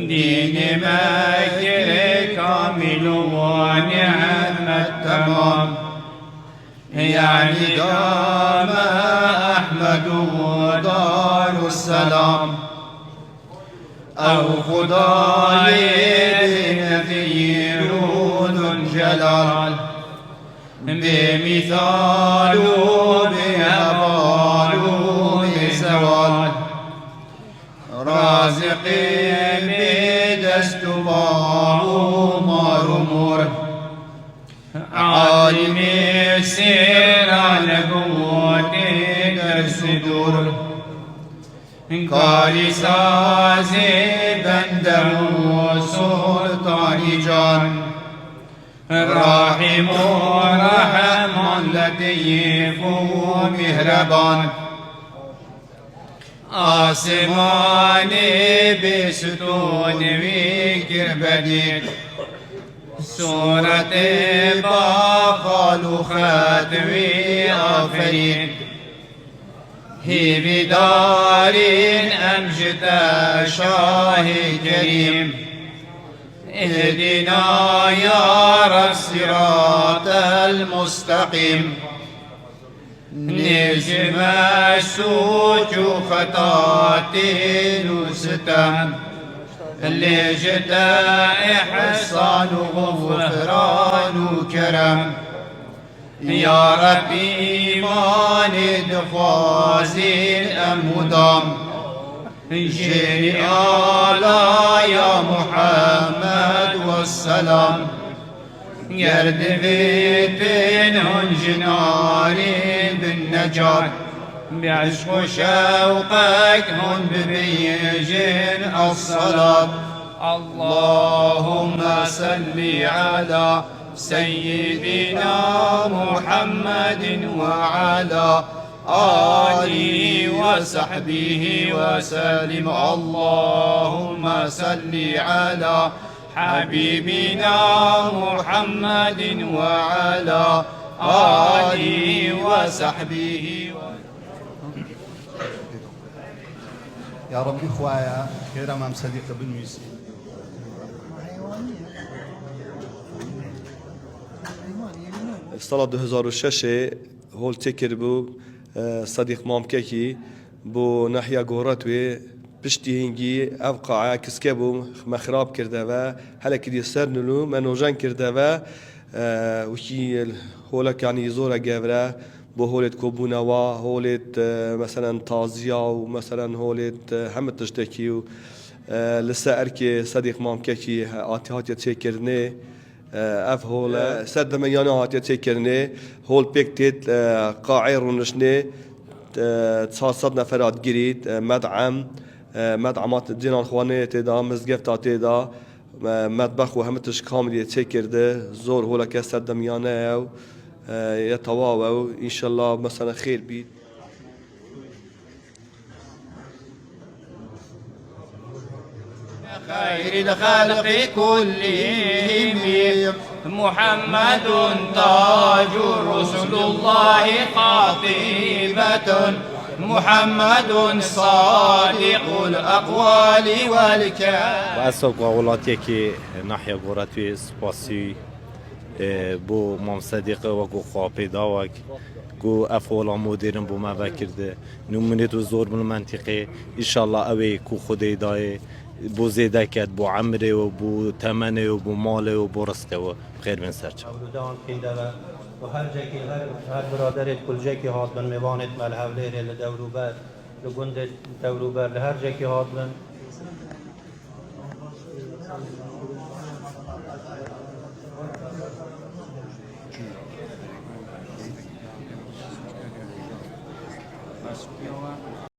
دين مكر كامل ونعم التمام، يعني دام أحمد ودار السلام، أو خداي بنذير ذو الجلال، بمثال بهبال بزوال، رازق بدست باع مرمر، عالم السر على قوة الصدور، قال سازي بنده سلطان جان، راحم رحم لطيف مهربان، آسماني بستون وكر بديل، سورة باقال ختمي آفرين، هي بدار أمجد شاه كريم، اهدنا يا رب الصراط المستقيم، نجم السوج خطاتي وستم، لجد إحسان وغفران وكرم، يا ربي إيمان دفازي الأمدام، جيني آلا يا محمد والسلام، يرد بيتن جناري بالنجاة، بعشق وشوقك هن ببيجن الصلاة، اللهم صل على سيدنا محمد وعلى آله وصحبه وسلم، اللهم صل على حبيبنا محمد وعلى آله وصحبه. يا ربي خوايا خير امام صديق بالميسي سال 2006 هول تکر بو صدیق مامککی بو ناحیه گوراتوی پشتی هنگی او قاعه کسکه بو مخراب کرده و هلکی دی سر نلو منوجان کرده و وکی هولک یعنی زوره گوره بو هولت کوبونوا هولت مثلا تازیا و مثلا هولت همه تشتکی و لسه ارکی صدیق مامککی آتیهات تکرنه اف هول سد ميانا هاتي تكرني هول بيكتيت قاعي رونشني 900 نفرات جريت مدعمات دينا الخوانية تدا مزقفتا تدا مطبخ وهمتش كامل يتكرده زور هولا كسد ميانا يتواو ان شاء الله مثلا خير بيت خير الخلق كلهم محمد تاج رسل الله قاطبة، محمد صادق الأقوال والكلام. وأسوق وولاتي كي ناحية غوراتي سباسي بو مام صديق وكو خابي داوك كو افولا مديرن بو ما بكرده نمونيت زور من المنطقه ان شاء الله اوي كو خدي داي بو زيده كد بو عمره و بو تمنه و بو ماله و بو رزقه و خير من سرچ اولودان كيدا وهر جاكي هر برادر كل جاكي هات من ميوانت مال حولير لدوروبر لگند دوروبر لهر جاكي هات من